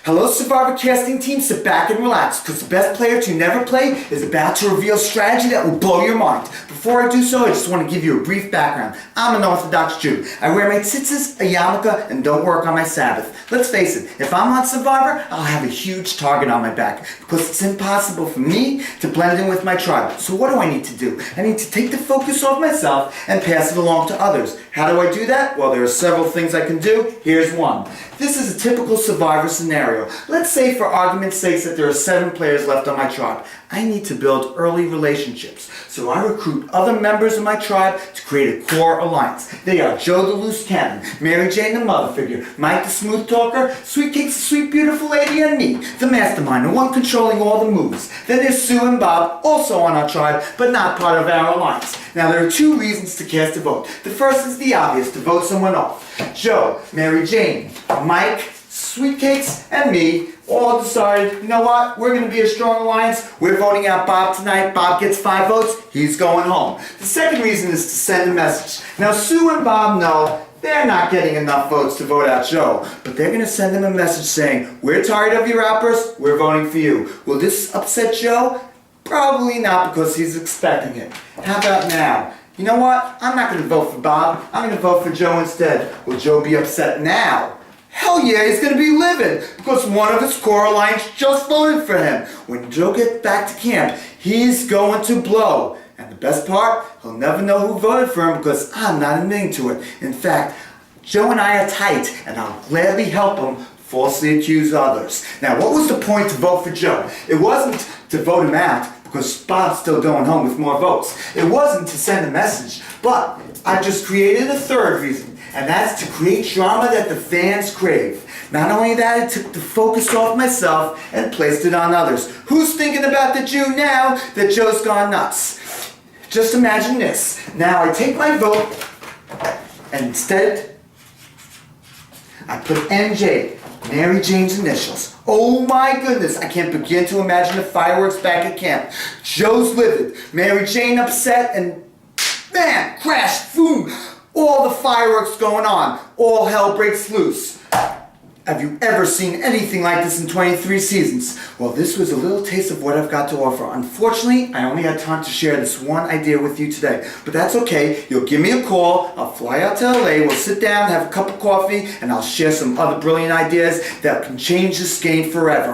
Hello Survivor casting team, sit back and relax, because the best player to never play is about to reveal strategy that will blow your mind. Before I do so, I just want to give you a brief background. I'm an Orthodox Jew. I wear my tzitzis, a yarmulke, and don't work on my Sabbath. Let's face it, if I'm on Survivor, I'll have a huge target on my back, because it's impossible for me to blend in with my tribe. So what do I need to do? I need to take the focus off myself and pass it along to others. How do I do that? Well, there are several things I can do. Here's one. This is a typical Survivor scenario. Let's say, for argument's sake, that there are 7 players left on my tribe. I need to build early relationships. So I recruit other members of my tribe to create a core alliance. They are Joe the Loose Cannon, Mary Jane the Mother Figure, Mike the Smooth Talker, Sweet Cake's the Sweet Beautiful Lady, and me, the Mastermind, the one controlling all the moves. Then there's Sue and Bob, also on our tribe, but not part of our alliance. Now there are 2 reasons to cast a vote. The first is the obvious, to vote someone off. Joe, Mary Jane, Mike, Sweet Cakes, and me all decided, you know what, we're going to be a strong alliance. We're voting out Bob tonight. Bob gets 5 votes. He's going home. The second reason is to send a message. Now Sue and Bob know they're not getting enough votes to vote out Joe, but they're going to send him a message saying, we're tired of your outbursts. We're voting for you. Will this upset Joe? Probably not, because he's expecting it. How about now? You know what? I'm not going to vote for Bob. I'm going to vote for Joe instead. Will Joe be upset now? Hell yeah, he's going to be livid, because one of his core alliance just voted for him. When Joe gets back to camp, he's going to blow. And the best part, he'll never know who voted for him, because I'm not admitting to it. In fact, Joe and I are tight, and I'll gladly help him falsely accuse others. Now, what was the point to vote for Joe? It wasn't to vote him out, because Bob's still going home with more votes. It wasn't to send a message, but I just created a third reason, and that's to create drama that the fans crave. Not only that, it took the focus off myself and placed it on others. Who's thinking about the Jew now that Joe's gone nuts? Just imagine this. Now I take my vote, and instead, I put MJ, Mary Jane's initials. Oh my goodness, I can't begin to imagine the fireworks back at camp. Joe's livid, Mary Jane upset, and man, crash, boom, all the fireworks going on. All hell breaks loose. Have you ever seen anything like this in 23 seasons? Well, this was a little taste of what I've got to offer. Unfortunately, I only had time to share this one idea with you today. But that's okay. You'll give me a call. I'll fly out to LA. We'll sit down, have a cup of coffee, and I'll share some other brilliant ideas that can change this game forever.